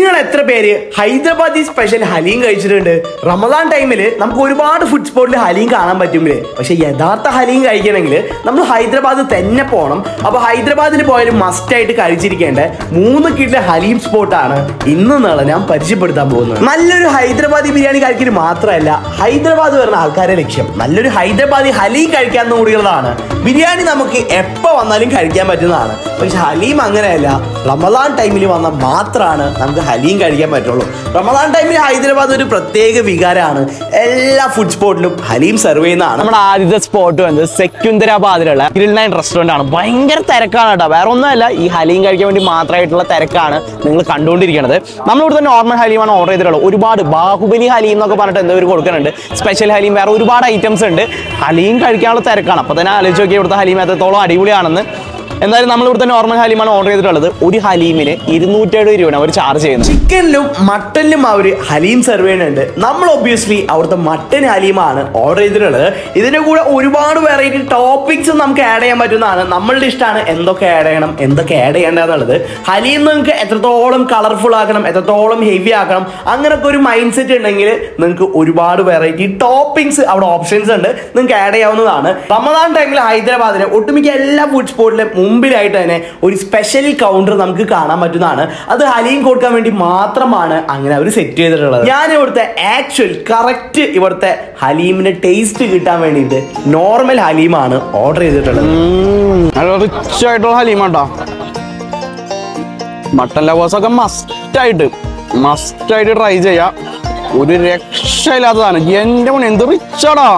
നിങ്ങൾ എത്ര പേര് ഹൈദരാബാദി സ്പെഷ്യൽ ഹലീം കഴിച്ചിട്ടുണ്ട്? റമദാൻ ടൈമിൽ നമുക്ക് ഒരുപാട് ഫുഡ് സ്പോട്ടിൽ ഹലീം കാണാൻ പറ്റുമില്ലേ? പക്ഷെ യഥാർത്ഥ ഹലീം കഴിക്കണമെങ്കിൽ നമ്മൾ ഹൈദരാബാദ് തന്നെ പോകണം. അപ്പൊ ഹൈദരാബാദിൽ പോയാലും മസ്റ്റ് ആയിട്ട് കഴിച്ചിരിക്കേണ്ട 3 കിലോ ഹലീം സ്പോട്ടാണ് ഇന്ന് നാളെ ഞാൻ പരിചയപ്പെടുത്താൻ പോകുന്നത്. നല്ലൊരു ഹൈദരാബാദി ബിരിയാണി കഴിക്കൽ മാത്രമല്ല ഹൈദരാബാദ് വരുന്ന ആൾക്കാരെ ലക്ഷ്യം നല്ലൊരു ഹൈദരാബാദി ഹലീം കഴിക്കാൻ കൂടിയുള്ളതാണ്. ബിരിയാണി നമുക്ക് എപ്പോൾ വന്നാലും കഴിക്കാൻ പറ്റുന്നതാണ്. പക്ഷെ ഹലീം അങ്ങനെയല്ല, റമദാൻ ടൈമിൽ വന്നാൽ മാത്രമാണ് നമുക്ക് ഹലീം കഴിക്കാൻ പറ്റുള്ളൂ. റമദാൻ ടൈമിൽ ഹൈദരാബാദ് ഒരു പ്രത്യേക വികാരമാണ്. എല്ലാ ഫുഡ് സ്പോട്ടിലും ഹലീം സെർവ് ചെയ്യുന്നതാണ്. നമ്മുടെ ആദ്യത്തെ സ്പോട്ട് വന്നത് സെക്യുന്തരാബാദിലുള്ള ഗ്രിൽ 9 റെസ്റ്റോറന്റ് ആണ്. ഭയങ്കര തിരക്കാണ് കേട്ടോ. വേറെ ഒന്നുമല്ല, ഈ ഹലീം കഴിക്കാൻ വേണ്ടി മാത്രമായിട്ടുള്ള തിരക്കാണ് നിങ്ങൾ കണ്ടുകൊണ്ടിരിക്കുന്നത്. നമ്മളിവിടുത്തെ നോർമൽ ഹലീമാണ് ഓർഡർ ചെയ്തിട്ടുള്ളത്. ഒരുപാട് ബാഹുബലി ഹലീം എന്നൊക്കെ പറഞ്ഞിട്ട് എന്തോ കൊടുക്കുന്നുണ്ട്. സ്പെഷ്യൽ ഹലീം, വേറെ ഒരുപാട് ഐറ്റംസ് ഉണ്ട്. ഹലീം കഴിക്കാനുള്ള തിരക്കാണ്. അപ്പൊ തന്നെ ആലോചിച്ച് നോക്കി ഇവിടുത്തെ ഹലീം എത്രത്തോളം അടിപൊളിയാണെന്ന്. എന്തായാലും നമ്മൾ ഇവിടുത്തെ നോർമൽ ഹലീമാണ് ഓർഡർ ചെയ്തിട്ടുള്ളത്. ഒരു ഹലീമിന് 270 രൂപയാണ് അവർ ചാർജ് ചെയ്യുന്നത്. ചിക്കനിലും മട്ടനിലും അവർ ഹലീം സെർവ് ചെയ്യുന്നുണ്ട്. നമ്മൾ ഒബ്വിയസ്ലി അവിടുത്തെ മട്ടൻ ഹലീമാണ് ഓർഡർ ചെയ്തിട്ടുള്ളത്. ഇതിന്റെ കൂടെ ഒരുപാട് വെറൈറ്റി ടോപ്പിക്സ് നമുക്ക് ആഡ് ചെയ്യാൻ പറ്റുന്നതാണ്. നമ്മളുടെ ഇഷ്ടമാണ് എന്തൊക്കെ ആഡ് ചെയ്യണം, എന്തൊക്കെ ആഡ് ചെയ്യേണ്ടതെന്നുള്ളത്. ഹലീം നിങ്ങൾക്ക് എത്രത്തോളം കളർഫുൾ ആക്കണം, എത്രത്തോളം ഹെവി ആക്കണം, അങ്ങനൊക്കെ ഒരു മൈൻഡ് സെറ്റ് ഉണ്ടെങ്കിൽ നിങ്ങൾക്ക് ഒരുപാട് വെറൈറ്റി ടോപ്പിങ്സ് അവിടെ ഓപ്ഷൻസ് ഉണ്ട്, നിങ്ങൾക്ക് ആഡ് ചെയ്യാവുന്നതാണ്. റമദാൻ ടൈമിൽ ഹൈദരാബാദിലെ ഒട്ടുമിക്ക എല്ലാ ഫുഡ് സ്പോട്ടിലും മുമ്പിലായിട്ട് തന്നെ ഒരു സ്പെഷ്യൽ കൗണ്ടർ നമുക്ക് കാണാൻ പറ്റുന്നതാണ്. അത് ഹലീം കൊടുക്കാൻ വേണ്ടി മാത്രമാണ് അങ്ങനെ അവർ സെറ്റ് ചെയ്തിട്ടുള്ളത്. ഞാൻ ഇവിടുത്തെ കറക്റ്റ് ഇവിടുത്തെ ഹലീമിന്റെ ടേസ്റ്റ് കിട്ടാൻ വേണ്ടിയിട്ട് നോർമൽ ഹലീമാണ് ഓർഡർ ചെയ്തിട്ടുള്ളത്. റിച്ച് ആയിട്ടുള്ള ഹലീമാട്ടോ. മട്ടൻ ലവേഴ്സൊക്കെ മസ്റ്റായിട്ട് ട്രൈ ചെയ്യാം. ഒരു രക്ഷയില്ലാത്തതാണ്. എന്റെ മോനെ എന്ത് റിച്ചാടാ.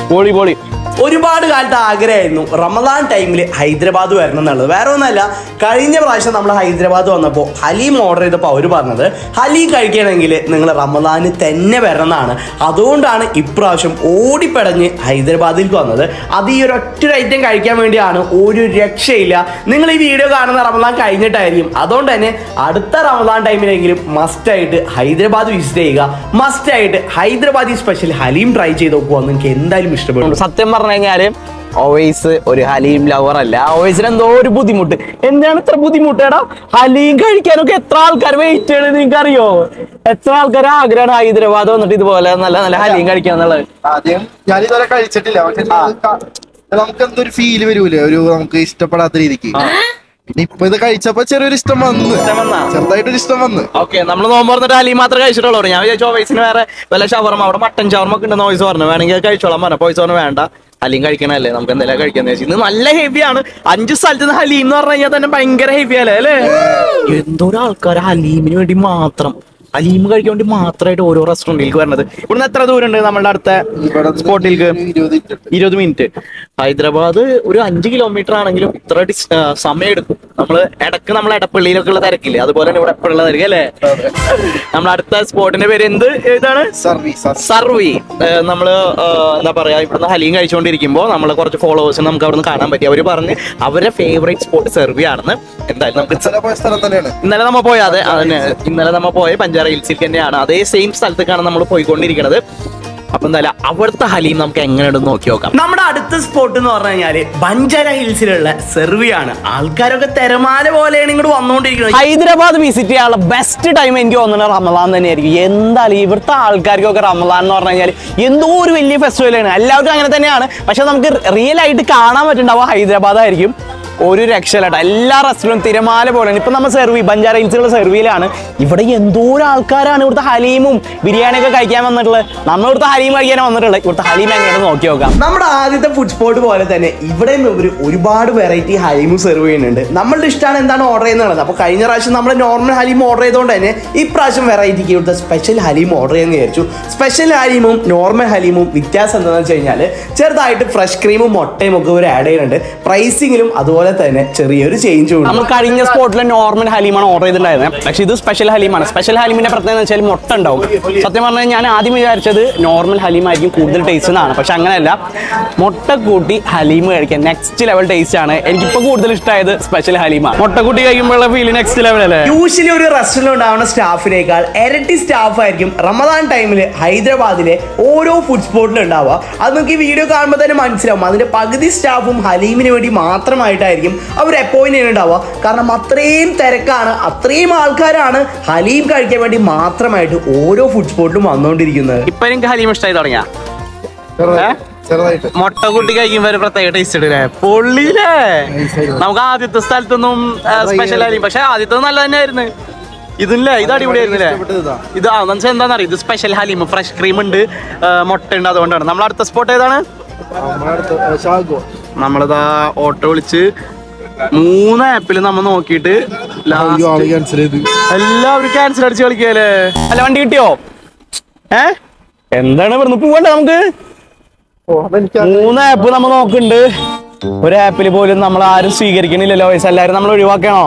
പൊളി പൊളി. ഒരുപാട് കാലത്ത് ആഗ്രഹമായിരുന്നു റമദാൻ ടൈമിൽ ഹൈദരാബാദ് വരണം എന്നുള്ളത്. വേറെ ഒന്നല്ല, കഴിഞ്ഞ പ്രാവശ്യം നമ്മൾ ഹൈദരാബാദ് വന്നപ്പോൾ ഹലീം ഓർഡർ ചെയ്തപ്പോൾ അവർ പറഞ്ഞത് ഹലീം കഴിക്കണമെങ്കിൽ നിങ്ങൾ റമദാന് തന്നെ വരണം എന്നാണ്. അതുകൊണ്ടാണ് ഇപ്രാവശ്യം ഓടിപ്പടഞ്ഞ് ഹൈദരാബാദിലേക്ക് വന്നത്. അത് ഈ ഒരൊറ്റ ഐറ്റം കഴിക്കാൻ വേണ്ടിയാണ്. ഒരു രക്ഷയില്ല. നിങ്ങൾ ഈ വീഡിയോ കാണുന്ന റമദാൻ കഴിഞ്ഞിട്ടായിരിക്കും. അതുകൊണ്ട് തന്നെ അടുത്ത റമദാൻ ടൈമിലെങ്കിലും മസ്റ്റായിട്ട് ഹൈദരാബാദ് വിസിറ്റ് ചെയ്യുക. മസ്റ്റായിട്ട് ഹൈദരാബാദി സ്പെഷ്യൽ ഹലീം ട്രൈ ചെയ്ത് നോക്കുക. നിങ്ങൾക്ക് എന്തായാലും ഇഷ്ടപ്പെടും. സത്യം പറഞ്ഞു കഴിഞ്ഞാല് ഓവൈസ് ഒരു ഹലീം ലവർ അല്ല. ഓവൈസിന് എന്തോ ഒരു ബുദ്ധിമുട്ട്. എന്താണ് ഇത്ര ബുദ്ധിമുട്ടേടാ? ഹലീം കഴിക്കാനൊക്കെ എത്ര ആൾക്കാർ വെയിറ്റ് ചെയ്യണത് നിങ്ങൾക്ക് അറിയോ? എത്ര ആൾക്കാർ ആഗ്രഹമാണ് ഹൈദരാബാദ് വന്നിട്ട് ഇതുപോലെ നല്ല നല്ല ഹലീം കഴിക്കാന്നുള്ളത്. ആദ്യം ഞാൻ ഇതുവരെ കഴിച്ചിട്ടില്ല. പക്ഷെ നമുക്ക് എന്തൊരു ഫീല് വരൂലേ, ഒരു നമുക്ക് ഇഷ്ടപ്പെടാത്ത രീതിക്ക്. പിന്നെ ഇപ്പൊ ഇത് കഴിച്ചപ്പോ ചെറിയൊരു ഇഷ്ടം വന്നു, ചെറുതായിട്ടൊരു ഇഷ്ടം വന്നു. ഓക്കെ, നമ്മൾ നോമ്പ് പറഞ്ഞിട്ട് ഹലീം മാത്രമേ കഴിച്ചിട്ടുള്ളൂ. ഞാൻ വിചാരിച്ചു ഓവൈസിന് വേറെ വല്ല ഷവർമ, അവിടെ മട്ടൻ ഷവർമ ഒക്കെ ഉണ്ടെന്ന് ഓവൈസ് പറഞ്ഞു. വേണമെങ്കിൽ കഴിച്ചോളാം പറഞ്ഞു. ഓവൈസ് പറഞ്ഞു വേണ്ട, ഹലീം കഴിക്കണല്ലേ, നമുക്ക് എന്തെല്ലാം കഴിക്കാന്ന് വെച്ചാൽ. ഇന്ന് നല്ല ഹെവിയാണ്. 5 സ്ഥലത്ത് നിന്ന് ഹലീം എന്ന് പറഞ്ഞു കഴിഞ്ഞാൽ തന്നെ ഭയങ്കര ഹെവിയല്ലേ അല്ലേ? എന്തോരം ആൾക്കാർ ഹലീമിന് വേണ്ടി മാത്രം, ഹലീം കഴിക്കാൻ വേണ്ടി മാത്രമായിട്ട് ഓരോ റെസ്റ്റോറന്റിലേക്ക് വരുന്നത്. ഇവിടുന്ന് എത്ര ദൂരം ഉണ്ട് നമ്മളുടെ അടുത്ത സ്പോട്ടിലേക്ക്? 20 മിനിറ്റ്. ഹൈദരാബാദ് ഒരു 5 കിലോമീറ്റർ ആണെങ്കിലും ഇത്ര സമയം എടുക്കും. നമ്മൾ എടപ്പള്ളിയിലൊക്കെ ഉള്ള തിരക്കില്ലേ, അതുപോലെ തന്നെ ഇവിടെ എപ്പോഴുള്ള തിരക്ക് അല്ലേ? നമ്മൾ അടുത്ത സ്പോട്ടിന്റെ പേര് ഏതാണ്? സർവി. നമ്മള് എന്താ പറയാ, ഇവിടുന്ന് ഹലീം കഴിച്ചുകൊണ്ടിരിക്കുമ്പോൾ നമ്മൾ കുറച്ച് ഫോളോവേഴ്സിന് നമുക്ക് അവിടെ നിന്ന് കാണാൻ പറ്റി. അവര് പറഞ്ഞ് അവരുടെ ഫേവറേറ്റ് സ്പോട്ട് സർവി ആണെന്ന്. എന്തായാലും നമുക്ക് ഇന്നലെ നമ്മ പോയ പഞ്ചാര ഹിൽസിൽ തന്നെയാണ്. അതേ സെയിം സ്ഥലത്തേക്കാണ് നമ്മൾ പോയിക്കൊണ്ടിരിക്കുന്നത്. അപ്പൊ എന്തായാലും അവിടുത്തെ ഹലീം നമുക്ക് എങ്ങനെയുണ്ടെന്ന് നോക്കി നോക്കാം. നമ്മുടെ അടുത്ത സ്പോട്ട് എന്ന് പറഞ്ഞു കഴിഞ്ഞാല് ബഞ്ചാര ഹിൽസിലുള്ള സെർവിയാണ്. ആൾക്കാരൊക്കെ തിരമാല പോലെയാണ് ഇങ്ങോട്ട് വന്നുകൊണ്ടിരിക്കുന്നത്. ഹൈദരാബാദ് വിസിറ്റ് ചെയ്യാനുള്ള ബെസ്റ്റ് ടൈം എനിക്ക് തോന്നുന്നത് റമദാൻ തന്നെയായിരിക്കും. എന്തായാലും ഇവിടുത്തെ ആൾക്കാർക്കൊക്കെ റമദാൻ എന്ന് പറഞ്ഞു കഴിഞ്ഞാൽ എന്തോ ഒരു വലിയ ഫെസ്റ്റിവലാണ്. എല്ലാവർക്കും അങ്ങനെ തന്നെയാണ്. പക്ഷെ നമുക്ക് റിയൽ ആയിട്ട് കാണാൻ പറ്റുന്നുണ്ടാവുക ഹൈദരാബാദ് ആയിരിക്കും. ഒരു രക്ഷയിലാട്ടോ. എല്ലാ റെസ്റ്റോറൻറ്റും തിരമാല പോലെയാണ്. ഇപ്പൊ നമ്മൾ ബഞ്ചാര ഹിൽസിലുള്ള സെർവിയിലാണ്. ഇവിടെ എന്തോരം ആൾക്കാരാണ് ഇവിടുത്തെ ഹലീമും ബിരിയാണിയൊക്കെ കഴിക്കാൻ വന്നിട്ടുള്ളത്. നമ്മൾ ഇവിടുത്തെ ഹലീം കഴിക്കാനാണ് വന്നിട്ടുള്ളത്. ഇവിടുത്തെ ഹലീം എങ്ങനെയാണെന്ന് നോക്കി നോക്കാം. നമ്മുടെ ആദ്യത്തെ ഫുഡ് സ്പോട്ട് പോലെ തന്നെ ഇവിടെ ഒരുപാട് വെറൈറ്റി ഹലീമും സെർവ് ചെയ്യുന്നുണ്ട്. നമ്മളുടെ ഇഷ്ടമാണ് എന്താണ് ഓർഡർ ചെയ്യുന്നത്. അപ്പൊ കഴിഞ്ഞ പ്രാവശ്യം നമ്മൾ നോർമൽ ഹലീം ഓർഡർ ചെയ്തുകൊണ്ട് തന്നെ ഇപ്രാവശ്യം വെറൈറ്റിക്ക് ഇവിടുത്തെ സ്പെഷ്യൽ ഹലീം ഓർഡർ ചെയ്യാന്ന് വിചാരിച്ചു. സ്പെഷ്യൽ ഹലീമും നോർമൽ ഹലീമും വ്യത്യാസം എന്താണെന്ന് വെച്ച് കഴിഞ്ഞാൽ ചെറുതായിട്ട് ഫ്രഷ് ക്രീമും മുട്ടയും ഒക്കെ ഒരു ആഡ് ചെയ്യുന്നുണ്ട്. പ്രൈസിങ്ങിലും അതുപോലെ തന്നെ ചെറിയൊരു ചേഞ്ച് ഉണ്ട്. നമ്മൾ കഴിഞ്ഞ സ്പോട്ടിലെ നോർമൽ ഹലീമാണ് ഓർഡർ ചെയ്തിട്ടുണ്ടായിരുന്നത്. പക്ഷെ ഇത് സ്പെഷ്യൽ ഹലീമാണ്. സ്പെഷ്യൽ ഹലീമിന്റെ പ്രത്യേകത വെച്ചാൽ മുട്ട ഉണ്ടാവും. സത്യം പറഞ്ഞാൽ ഞാൻ ആദ്യം വിചാരിച്ചത് നോർമൽ ഹലീമായിരിക്കും കൂടുതൽ ടേസ്റ്റ് എന്നാണ്. പക്ഷെ അങ്ങനെയല്ല, മുട്ട കൂട്ടി ഹലീം കഴിക്കാൻ നെക്സ്റ്റ് ലെവൽ ടേസ്റ്റ് ആണ്. എനിക്കിപ്പോ കൂടുതൽ ഇഷ്ടമായത് സ്പെഷ്യൽ ഹലീമാണ്. മുട്ട കൂട്ടി കഴിക്കുമ്പോഴുള്ള ഫീൽ നെക്സ്റ്റ് ലെവൽ അല്ലേ? യൂഷ്വലി ഒരു റെസ്റ്റോറന്റ് ഉണ്ടാവുന്ന സ്റ്റാഫിനേക്കാൾ ഇരട്ടി സ്റ്റാഫ് ആയിരിക്കും റമദാൻ ടൈമിൽ ഹൈദരാബാദിലെ ഓരോ ഫുഡ് സ്പോട്ടിലും ഉണ്ടാവുക. അത് നമുക്ക് ഈ വീഡിയോ കാണുമ്പോൾ തന്നെ മനസ്സിലാവും. അതിന്റെ പകുതി സ്റ്റാഫും ഹലീമിന് വേണ്ടി മാത്രമായിട്ടായിരിക്കും ആയിരിക്കും അവർ അപ്പോയിന്റ് ചെയ്യുന്നുണ്ടാവുക. കാരണം അത്രയും തിരക്കാണ്, അത്രയും ആൾക്കാരാണ് ഹലീം കഴിക്കാൻ വേണ്ടി മാത്രമായിട്ട് ഓരോ ഫുഡ് സ്പോട്ടിലും വന്നുകൊണ്ടിരിക്കുന്നത്. ഇപ്പൊ എനിക്ക് ഹലീം ഇഷ്ടമായി തുടങ്ങിയ ചെറുതായിട്ട് മുട്ട കൂട്ടി കഴിക്കുമ്പോ ഒരു പ്രത്യേക ടേസ്റ്റ് ഇടല്ലേ, പൊള്ളിയില്ലേ. നമുക്ക് ആദ്യത്തെ സ്ഥലത്തൊന്നും സ്പെഷ്യൽ ഹലീം, പക്ഷെ ആദ്യത്തെ നല്ല തന്നെയായിരുന്നു. ഇതില്ലേ ഇത് അടിപൊളിയായിരുന്നില്ലേ. ഇത് എന്നുവെച്ചാൽ എന്താണെന്നറിയാം, ഇത് സ്പെഷ്യൽ ഹലീം, ഫ്രഷ് ക്രീം ഉണ്ട്, മുട്ട ഉണ്ട്, അതുകൊണ്ടാണ്. നമ്മൾ അടുത്ത സ്പോട്ട് ഏതാണ്? നമ്മളിതാ ഓട്ടോ വിളിച്ച് 3 ആപ്പിൽ നമ്മൾ നോക്കിയിട്ട് എല്ലാവരും ക്യാൻസൽ അടിച്ച് കളിക്കല്ലേ. അല്ല വണ്ടി കിട്ടിയോ? എന്താണ് ഇവിടുന്ന് പോവണ്ടേ നമുക്ക്? 3 ആപ്പ് നമ്മൾ നോക്കുന്നുണ്ട്, ഒരു ആപ്പിൽ പോലും നമ്മൾ ആരും സ്വീകരിക്കണില്ലല്ലോ. എല്ലാവരും നമ്മൾ ഒഴിവാക്കണോ?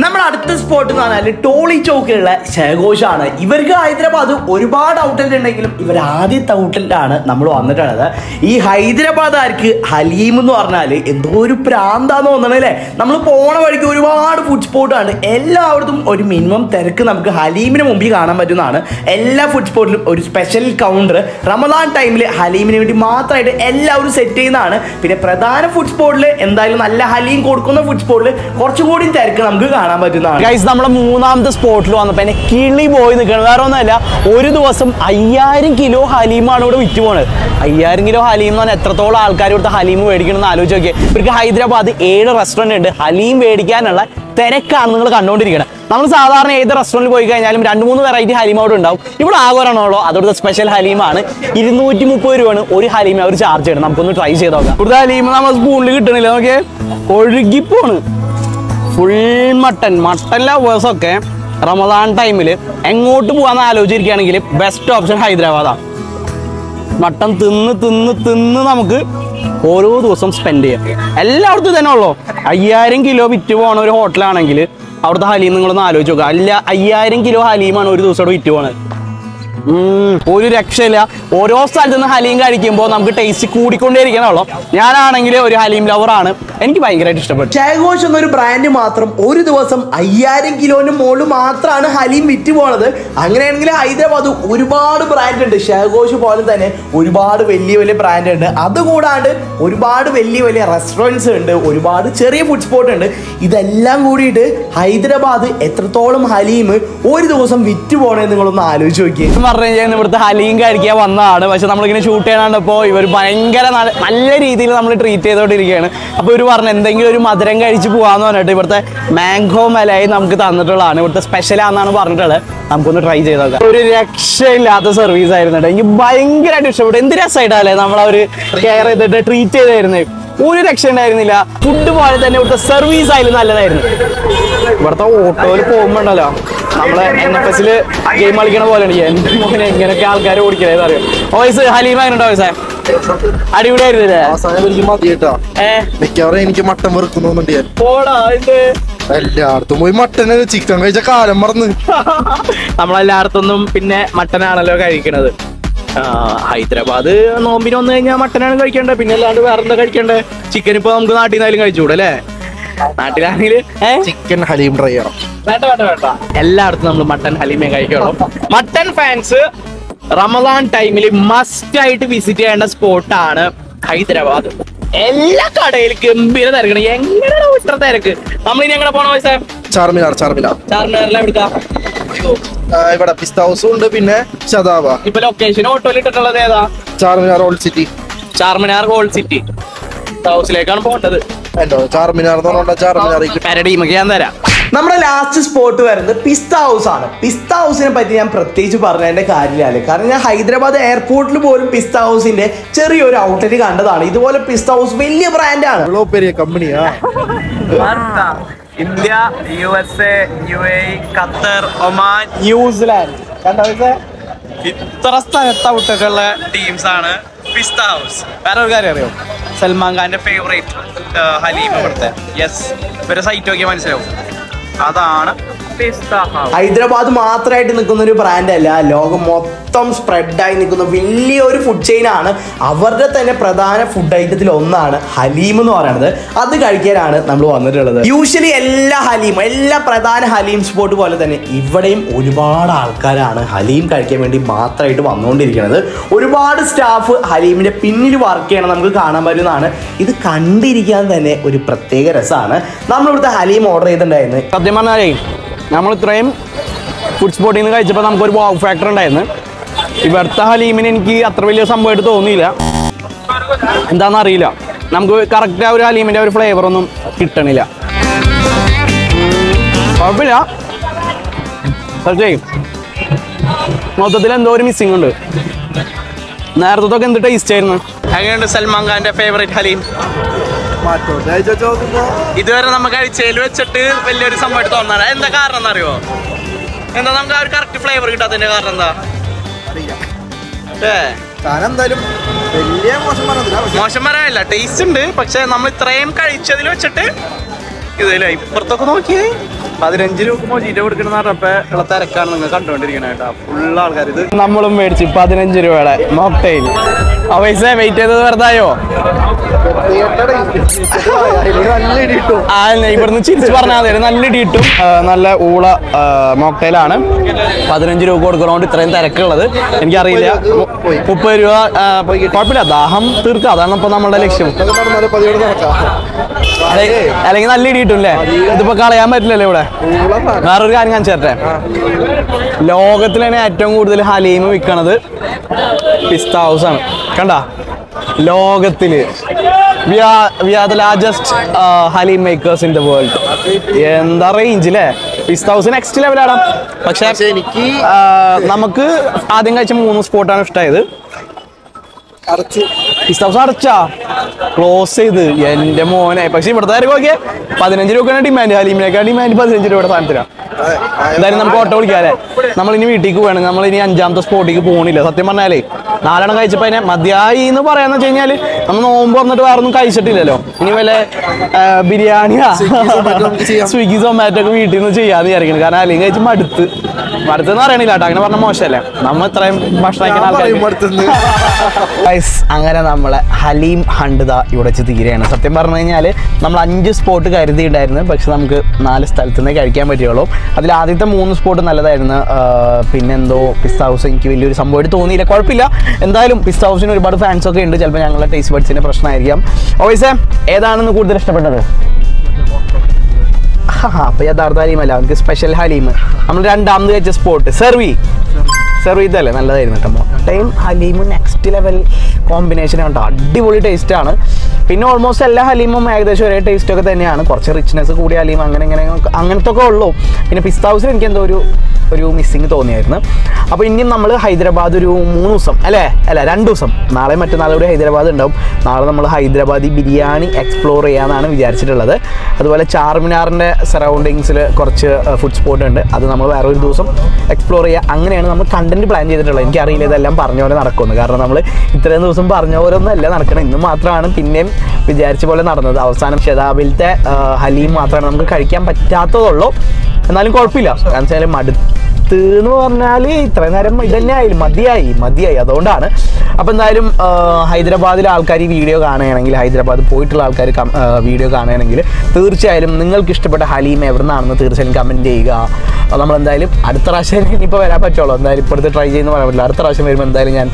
നമ്മുടെ അടുത്ത സ്പോട്ട് എന്ന് പറഞ്ഞാൽ ടോളി ചോക്കിലുള്ള ഷെഗോഷാണ്. ഇവർക്ക് ഹൈദരാബാദ് ഒരുപാട് ഔട്ട്ലെറ്റ് ഉണ്ടെങ്കിലും ഇവർ ആദ്യത്തെ ഔട്ട്ലെറ്റാണ് നമ്മൾ വന്നിട്ടുള്ളത്. ഈ ഹൈദരാബാദുകാർക്ക് ഹലീം എന്ന് പറഞ്ഞാൽ എന്തോ ഒരു പ്രാന്താന്ന് തോന്നണല്ലേ. നമ്മൾ പോണ വഴിക്ക് ഒരുപാട് ഫുഡ് സ്പോട്ടാണ്, എല്ലായിടത്തും ഒരു മിനിമം തിരക്ക് നമുക്ക് ഹലീമിന് മുമ്പിൽ കാണാൻ പറ്റുന്നതാണ്. എല്ലാ ഫുഡ് സ്പോട്ടിലും ഒരു സ്പെഷ്യൽ കൗണ്ടർ റമദാൻ ടൈമിൽ ഹലീമിന് വേണ്ടി മാത്രമായിട്ട് എല്ലാവരും സെറ്റ് ചെയ്യുന്നതാണ്. പിന്നെ പ്രധാന ഫുഡ് സ്പോട്ടിൽ എന്തായാലും നല്ല ഹലീം കൊടുക്കുന്ന ഫുഡ് സ്പോട്ടിൽ കുറച്ചും കൂടി തിരക്ക് നമുക്ക് കാണാൻ പറ്റുന്നതാണ്. ഗൈസ്, നമ്മുടെ 3ാമത്തെ സ്പോട്ടിൽ വന്നപ്പോ എന്നെ കിളി പോയി നിൽക്കണം. വേറെ ഒന്നുമല്ല, ഒരു ദിവസം 5000 കിലോ ഹലീമാണ് ഇവിടെ വിറ്റ് പോണത്. 5000 കിലോ ഹലീം എന്ന് പറഞ്ഞാൽ എത്രത്തോളം ആൾക്കാർ ഇവിടുത്തെ ഹലീം മേടിക്കണമെന്ന് ആലോചിച്ച് നോക്കിയാൽ. ഇവർക്ക് ഹൈദരാബാദ് 7 റെസ്റ്റോറൻറ്റ് ഉണ്ട്. ഹലീം മേടിക്കാനുള്ള തിരക്കാണ് നിങ്ങൾ കണ്ടുകൊണ്ടിരിക്കണം. നമ്മൾ സാധാരണ ഏത് റെസ്റ്റോറൻറ്റിൽ പോയി കഴിഞ്ഞാലും 2-3 വെറൈറ്റി ഹലീം അവിടെ ഉണ്ടാവും. ഇവിടെ ആഘോഷമാണല്ലോ, അതോടൊപ്പം സ്പെഷ്യൽ ഹലീമാണ്. 230 രൂപയാണ് ഒരു ഹലീം അവർ ചാർജ് ചെയ്യണം. നമുക്കൊന്ന് ട്രൈ ചെയ്ത് നോക്കാം. ഇവിടുത്തെ ഹലീം നമ്മൾ സ്പൂണിൽ കിട്ടണില്ല, നോക്കിയേ ഒഴുകിപ്പോണ്. ഫുൾ മട്ടൻ ലവേഴ്സൊക്കെ റമദാൻ ടൈമിൽ എങ്ങോട്ട് പോകാന്ന് ആലോചിച്ചിരിക്കുകയാണെങ്കിൽ ബെസ്റ്റ് ഓപ്ഷൻ ഹൈദരാബാദാണ്. മട്ടൻ തിന്ന് നമുക്ക് ഓരോ ദിവസം സ്പെൻഡ് ചെയ്യാം. എല്ലായിടത്തും തന്നെ ഉള്ളൂ. 5000 കിലോ വിറ്റ് പോകണ ഒരു ഹോട്ടലാണെങ്കിൽ അവിടുത്തെ ഹലീം നിങ്ങളൊന്ന് ആലോചിച്ച് നോക്കുക. 5000 കിലോ ഹലീമാണ് ഒരു ദിവസം ഇവിടെ വിറ്റ് പോകണത്. ഒരു രക്ഷയില്ല. ഓരോ സ്ഥലത്ത് നിന്ന് ഹലീം കഴിക്കുമ്പോൾ നമുക്ക് ടേസ്റ്റ് കൂടിക്കൊണ്ടേയിരിക്കണമല്ലോ. ഞാനാണെങ്കിൽ ഒരു ഹലീം ലവറാണ്, എനിക്ക് ഭയങ്കരമായിട്ട് ഇഷ്ടപ്പെട്ടു. ഷെഗോഷ് എന്നൊരു ബ്രാൻഡ് മാത്രം ഒരു ദിവസം 5000 കിലോന് മുകളിൽ മാത്രമാണ് ഹലീം വിറ്റ് പോണത്. അങ്ങനെയാണെങ്കിൽ ഹൈദരാബാദ് ഒരുപാട് ബ്രാൻഡ് ഉണ്ട്. ഷെഗോഷ് പോലെ തന്നെ ഒരുപാട് വലിയ വലിയ ബ്രാൻഡ് ഉണ്ട്. അതുകൂടാണ്ട് ഒരുപാട് വലിയ വലിയ റെസ്റ്റോറൻറ്റ്സ് ഉണ്ട്, ഒരുപാട് ചെറിയ ഫുഡ് സ്പോട്ട് ഉണ്ട്. ഇതെല്ലാം കൂടിയിട്ട് ഹൈദരാബാദ് എത്രത്തോളം ഹലീം ഒരു ദിവസം വിറ്റ് പോകണമെന്ന് നിങ്ങളൊന്ന് ആലോചിച്ച് നോക്കിയേ. ഇവിടുത്തെ ഹലീം കഴിക്കാൻ വന്നതാണ്, പക്ഷെ നമ്മളിങ്ങനെ ഷൂട്ട് ചെയ്യാനാണ്ടപ്പോൾ ഇവർ ഭയങ്കര നല്ല രീതിയിൽ നമ്മൾ ട്രീറ്റ് ചെയ്തോണ്ടിരിക്കുകയാണ്. അപ്പോൾ ഇവർ പറഞ്ഞു എന്തെങ്കിലും ഒരു മധുരം കഴിച്ച് പോകാന്ന് പറഞ്ഞിട്ട് ഇവിടുത്തെ മാംഗോ മലായി നമുക്ക് തന്നിട്ടുള്ളതാണ്. ഇവിടുത്തെ സ്പെഷ്യലാണെന്നാണ് പറഞ്ഞിട്ടുള്ളത്. നമുക്കൊന്ന് ട്രൈ ചെയ്ത് നോക്കാം. ഒരു രക്ഷയില്ലാത്ത സർവീസ് ആയിരുന്നു കേട്ടോ. എനിക്ക് ഭയങ്കരമായിട്ട് ഇഷ്ടപ്പെട്ടു. എന്ത് രസമായിട്ടല്ലേ നമ്മളവർ കെയർ ചെയ്തിട്ട് ട്രീറ്റ് ചെയ്തായിരുന്നത്. ഒരു രക്ഷ ഉണ്ടായിരുന്നില്ല. ഫുഡ് പോലെ തന്നെ ഇവിടുത്തെ സർവീസ് ആയാലും നല്ലതായിരുന്നു. ഇവിടുത്തെ ഓട്ടോയിൽ പോകുമ്പോണ്ടല്ലോ നമ്മളെ NFS ഗെയിം കളിക്കണ പോലെയാണ്. എന്റെ മോനെ എങ്ങനെയൊക്കെ ആൾക്കാർ ഓടിക്കണേന്ന് അറിയാം. വോയിസ് ഹലീം എങ്ങനെയുണ്ടോ വോയിസേ? അടിപൊളിയായിരുന്നില്ലേ? മിക്കവാറും എനിക്ക് മട്ടൻ വെറുക്കുന്നുണ്ട്. എല്ലായിടത്തും പോയി മട്ടന് ചിക്കൻ കഴിച്ച കാലം മറന്ന്. നമ്മളെല്ലായിടത്തൊന്നും പിന്നെ മട്ടനാണല്ലോ കഴിക്കണത്. ഹൈദരാബാദ് നോമ്പിന് വന്നു കഴിഞ്ഞാൽ മട്ടനാണ് കഴിക്കേണ്ടത്. പിന്നെ അല്ലാണ്ട് വേറെ എന്താ കഴിക്കേണ്ടത്? ചിക്കൻ ഇപ്പൊ നമുക്ക് നാട്ടിൽ നിന്നായാലും കഴിച്ചുകൂടെ അല്ലേ? നാട്ടിലാണെങ്കിൽ ചിക്കൻ ഹലീം ട്രൈ ചെയ്യണം. വേണ്ട. എല്ലായിടത്തും നമ്മൾ മട്ടൻ ഹലീമേ കഴിക്കുള്ളൂ. മട്ടൻ ഫാൻസ് റമദാൻ ടൈമിൽ മസ്റ്റ് ആയിട്ട് വിസിറ്റ് ചെയ്യേണ്ട സ്പോട്ടാണ് ഹൈദരാബാദ്. എല്ലാ കടയിലും ഗംഭീര തിരക്കാണ്. എങ്ങനെയാണ് ഇത്ര തിരക്ക്? നമ്മളിനി എങ്ങനെ പോണ പൈസ? ചാർമിനാറിലെ എവിടുക്കാ? ഇവിടെ പിസ്ത ഹൗസും ഉണ്ട്, പിന്നെ ശതാബ. ഇപ്പൊ ലൊക്കേഷൻ ഓട്ടോയിൽ ഇട്ടിട്ടുള്ളത് ഏതാ? Charminar old city. Charminar old city ഹൗസിലേക്കാണ് പോകേണ്ടത്. ചാർമിനാർ ഞാൻ തരാം. നമ്മുടെ ലാസ്റ്റ് സ്പോട്ട് വരുന്നത് പിസ്ത ഹൗസ് ആണ്. പിസ്ത ഹൗസിനെ പറ്റി ഞാൻ പ്രത്യേകിച്ച് പറഞ്ഞതിന്റെ കാര്യമില്ല, കാരണം ഞാൻ ഹൈദരാബാദ് എയർപോർട്ടിൽ പോലും പിസ്ത ഹൗസിന്റെ ചെറിയൊരു ഔട്ട്ലെറ്റ് കണ്ടതാണ്. ഇതുപോലെ പിസ്ത ഹൗസ് വലിയ ബ്രാൻഡാണ്, കമ്പനിയാ. India, USA, UAE, Qatar, Oman, New Zealand ഇത്ര സ്ഥലത്ത് ഔട്ടൊക്കെയുള്ള ടീംസ് ആണ് പിസ്ത ഹൗസ്. വേറെ ഒരു കാര്യം അറിയോ? സൽമാൻ ഖാന്റെ ഫേവറേറ്റ് ഹലീം ഇവിടുത്തെ. യെസ്, ഇവരെ സൈറ്റ് നോക്കിയാൽ മനസ്സിലാവും. അതാണ് ഹൈദരാബാദ് മാത്രമായിട്ട് നിൽക്കുന്ന ഒരു ബ്രാൻഡ് അല്ല, ലോകം മൊത്തം സ്പ്രെഡായി നിൽക്കുന്ന വലിയൊരു ഫുഡ് ചെയിൻ ആണ്. അവരുടെ തന്നെ പ്രധാന ഫുഡ് ഐറ്റത്തിൽ ഒന്നാണ് ഹലീം എന്ന് പറയുന്നത്. അത് കഴിക്കാനാണ് നമ്മൾ വന്നിട്ടുള്ളത്. യൂഷ്വലി എല്ലാ പ്രധാന ഹലീം സ്പോട്ട് പോലെ തന്നെ ഇവിടെയും ഒരുപാട് ആൾക്കാരാണ് ഹലീം കഴിക്കാൻ വേണ്ടി മാത്രമായിട്ട് വന്നുകൊണ്ടിരിക്കുന്നത്. ഒരുപാട് സ്റ്റാഫ് ഹലീമിന്റെ പിന്നിൽ വർക്ക് ചെയ്യണം നമുക്ക് കാണാൻ പറ്റുന്നതാണ്. ഇത് കണ്ടിരിക്കാൻ തന്നെ ഒരു പ്രത്യേക രസമാണ്. നമ്മളിവിടുത്തെ ഹലീം ഓർഡർ ചെയ്തിട്ടുണ്ടായിരുന്നു. സത്യം പറഞ്ഞാലേ നമ്മൾ ഇത്രയും ഫുഡ് സ്പോട്ടിൽ നിന്ന് കഴിച്ചപ്പോൾ നമുക്കൊരു വാവ് ഫാക്ടർ ഉണ്ടായിരുന്നു. ഇവിടുത്തെ ഹലീമിന് എനിക്ക് അത്ര വലിയ സംഭവമായിട്ട് തോന്നിയില്ല. എന്താണെന്ന് അറിയില്ല, നമുക്ക് കറക്റ്റ് ആ ഒരു ഹലീമിൻ്റെ ഒരു ഫ്ലേവർ ഒന്നും കിട്ടണില്ല. കുഴപ്പമില്ല, മൊത്തത്തിൽ എന്തോ ഒരു മിസ്സിംഗ് ഉണ്ട്. നേരത്തെ എന്ത് ടേസ്റ്റ് ആയിരുന്നു? എങ്ങനെയുണ്ട് സൽമാൻ ഖാന്റെ ഫേവറേറ്റ് ഹലീം? ഇതുവരെ നമുക്ക് കഴിച്ചതിൽ വെച്ചിട്ട് വലിയൊരു സംഭവമായിട്ട് തോന്നാറ്. എന്താ കാരണം എന്നറിയോ? എന്താ നമുക്ക് ആ ഒരു കറക്റ്റ് ഫ്ലേവർ കിട്ടാത്തതിന്റെ കാരണം എന്താ? മോശം പറയാനില്ല, ടേസ്റ്റ് ഉണ്ട്. പക്ഷെ നമ്മൾ ഇത്രയും കഴിച്ചതിൽ വെച്ചിട്ട് ഇതില്ല. ഇപ്പുറത്തൊക്കെ നോക്കിയേ 15 രൂപ മോജിറ്റ കൊടുക്കണമെന്ന് പറഞ്ഞപ്പോ ഉള്ള തിരക്കാണ് നിങ്ങൾ കണ്ടുകൊണ്ടിരിക്കണ കേട്ടോ. ഫുൾ ആൾക്കാർ ഇത് നമ്മളും മേടിച്ച് 15 രൂപയുടെ മോക്ടെയിൽ. ആ പൈസ വെയിറ്റ് ചെയ്തത് വെറുതായോ? ഇവിടുന്ന് ചിരിച്ച് പറഞ്ഞാൽ മതി, നല്ല ഇടി കിട്ടും. നല്ല ഊള മോക്ടെയിലാണ്. 15 രൂപ കൊടുക്കണോണ്ട് ഇത്രയും തിരക്കുള്ളത്. എനിക്കറിയില്ല, 30 രൂപ കുഴപ്പമില്ല, ദാഹം തീർക്കുക, അതാണ് ഇപ്പൊ നമ്മളുടെ ലക്ഷ്യം. അല്ലെങ്കിൽ നല്ല ഇടി കിട്ടും അല്ലേ? ഇതിപ്പോ കളയാൻ പറ്റില്ലല്ലോ ഇവിടെ. വേറൊരു കാര്യം കാണിച്ചു തരട്ടെ. ലോകത്തിൽ തന്നെ ഏറ്റവും കൂടുതൽ ഹലീം വിൽക്കണത് പിസ്ത ഹൗസ് ആണ്. കണ്ട, ലോകത്തില് we are the largest haleem makers in the world. എന്താ റേഞ്ച് അല്ലേ? പിസ്ത ഹൗസ് നെക്സ്റ്റ് ലെവലാണ്. പക്ഷെ എനിക്ക് നമുക്ക് ആദ്യം കഴിച്ച 3 സ്പോട്ടാണ് ഇഷ്ടമായത്. അടച്ചാ ക്ലോസ് ചെയ്ത് എന്റെ മോനെ. പക്ഷെ ഇവിടുത്തെ കാര്യം നോക്കിയേ, 15 രൂപക്കാണ് ഡിമാൻഡ്. ഹലീമിനേക്കാൾ ഡിമാൻഡ് 15 രൂപയുടെ സാധനത്തിനാണ്. എന്തായാലും നമുക്ക് ഓട്ടോ വിളിക്കാല്ലേ? നമ്മളിനി വീട്ടിലേക്ക് പോകണം. നമ്മളിനി 5ാമത്തെ സ്പോട്ടിലേക്ക് പോകണില്ല. സത്യം പറഞ്ഞാലേ 4 എണ്ണം കഴിച്ചപ്പോൾ അതിനെ മതിയായി എന്ന് പറയാന്ന് വെച്ച് കഴിഞ്ഞാൽ നമ്മൾ നോമ്പ് വന്നിട്ട് വേറെ ഒന്നും കഴിച്ചിട്ടില്ലല്ലോ. ഇനി വല്ല ബിരിയാണിയാ സ്വിഗ്ഗി സൊമാറ്റോ ഒക്കെ വീട്ടിൽ നിന്ന് ചെയ്യാന്ന് വിചാരിക്കണം. കാരണം അല്ലെങ്കിൽ കഴിച്ച് മടുത്തെന്ന് പറയണില്ല കേട്ടോ, അങ്ങനെ പറഞ്ഞ മോശമല്ലേ. നമ്മൾ ഇത്രയും ഭക്ഷണം കഴിക്കുന്ന ആൾക്കാർ. അങ്ങനെ നമ്മളെ ഹലീം ഹണ്ട് ഇവിടെ വെച്ച് തീരെയാണ്. സത്യം പറഞ്ഞു കഴിഞ്ഞാൽ നമ്മൾ 5 സ്പോട്ട് കരുതിയിട്ടുണ്ടായിരുന്നു. പക്ഷെ നമുക്ക് 4 സ്ഥലത്തു നിന്നേ കഴിക്കാൻ പറ്റുള്ളൂ. അതിൽ ആദ്യത്തെ 3 സ്പോട്ട് നല്ലതായിരുന്നു. പിന്നെന്തോ പിസ്ത ഹൗസ് എനിക്ക് വലിയൊരു സംഭവമായിട്ട് തോന്നിയില്ല. കുഴപ്പമില്ല, എന്തായാലും പിസ്ത ഹൗസിന് ഒരുപാട് ഫാൻസ് ഒക്കെ ഉണ്ട്. ചിലപ്പോൾ ഞങ്ങളുടെ ടേസ്റ്റ് ബഡ്സിന്റെ പ്രശ്നമായിരിക്കാം. ഓവൈസേ, ഏതാണെന്ന് കൂടുതൽ ഇഷ്ടപ്പെട്ടത്? അപ്പൊ യഥാർത്ഥ ഹലീമല്ല, അവർക്ക് സ്പെഷ്യൽ ഹലീം. നമ്മൾ 2ാമത് കഴിച്ച സ്പോട്ട് സെർവീതല്ലേ, നല്ലതായിരുന്നു കേട്ടോ. മുട്ടയും ഹലീമും നെക്സ്റ്റ് ലെവൽ കോമ്പിനേഷൻ കേട്ടോ, അടിപൊളി ടേസ്റ്റ് ആണ്. പിന്നെ ഓൾമോസ്റ്റ് എല്ലാ ഹലീമും ഏകദേശം ഒരേ ടേസ്റ്റ് ഒക്കെ തന്നെയാണ്. കുറച്ച് റിച്ച്നെസ് കൂടിയ ഹലീം അങ്ങനത്തെ ഒക്കെ ഉള്ളൂ. പിന്നെ പിസ്ത ഹൗസിൽ എനിക്ക് എന്തോ ഒരു മിസ്സിങ് തോന്നിയായിരുന്നു. അപ്പോൾ ഇനിയും നമ്മൾ ഹൈദരാബാദ് ഒരു 3 ദിവസം അല്ല 2 ദിവസം, നാളെ മറ്റന്നാളും കൂടി ഹൈദരാബാദ് ഉണ്ടാവും. നാളെ നമ്മൾ ഹൈദരാബാദി ബിരിയാണി എക്സ്പ്ലോർ ചെയ്യാമെന്നാണ് വിചാരിച്ചിട്ടുള്ളത്. അതുപോലെ ചാർമിനാറിൻ്റെ സറൗണ്ടിങ്സിൽ കുറച്ച് ഫുഡ് സ്പോട്ട് ഉണ്ട്, അത് നമ്മൾ വേറെ ഒരു ദിവസം എക്സ്പ്ലോർ ചെയ്യുക. അങ്ങനെയാണ് നമ്മൾ കണ്ടന്റ് പ്ലാൻ ചെയ്തിട്ടുള്ളത്. എനിക്കറിയില്ല ഇതെല്ലാം പറഞ്ഞ പോലെ നടക്കുമെന്ന്, കാരണം നമ്മൾ ഇത്രയും ദിവസം പറഞ്ഞ പോലെ ഒന്നും അല്ല നടക്കണം. ഇന്ന് മാത്രമാണ് പിന്നെയും വിചാരിച്ച പോലെ നടന്നത്. അവസാനം ഷെതാബിലത്തെ ഹലീം മാത്രമാണ് നമുക്ക് കഴിക്കാൻ പറ്റാത്തതുള്ളൂ. എന്നാലും കുഴപ്പമില്ല, കാരണം വെച്ചാൽ മടുത്ത് എന്ന് പറഞ്ഞാൽ ഇത്രയും നേരം ഇതന്നെ ആയാലും മതിയായി അതുകൊണ്ടാണ്. അപ്പോൾ എന്തായാലും ഹൈദരാബാദിലെ ആൾക്കാർ ഈ വീഡിയോ കാണുകയാണെങ്കിൽ, ഹൈദരാബാദ് പോയിട്ടുള്ള ആൾക്കാർ വീഡിയോ കാണുകയാണെങ്കിൽ തീർച്ചയായും നിങ്ങൾക്ക് ഇഷ്ടപ്പെട്ട ഹലീം എവിടെ നിന്നാണെന്ന് തീർച്ചയായും കമൻറ്റ് ചെയ്യുക. നമ്മളെന്തായാലും അടുത്ത പ്രാവശ്യം ഇനിയിപ്പോൾ വരാൻ പറ്റുള്ളൂ. എന്തായാലും ഇപ്പോഴത്തെ ട്രൈ ചെയ്യുന്ന പറയാൻ പറ്റില്ല. അടുത്ത പ്രാവശ്യം വരുമ്പോൾ എന്തായാലും ഞാൻ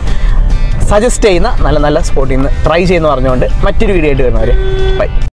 സജസ്റ്റ് ചെയ്യുന്ന നല്ല സ്പോട്ടിൽ നിന്ന് ട്രൈ ചെയ്യുന്ന പറഞ്ഞുകൊണ്ട് മറ്റൊരു വീഡിയോ ആയിട്ട് വരുന്നവരെ ബൈ.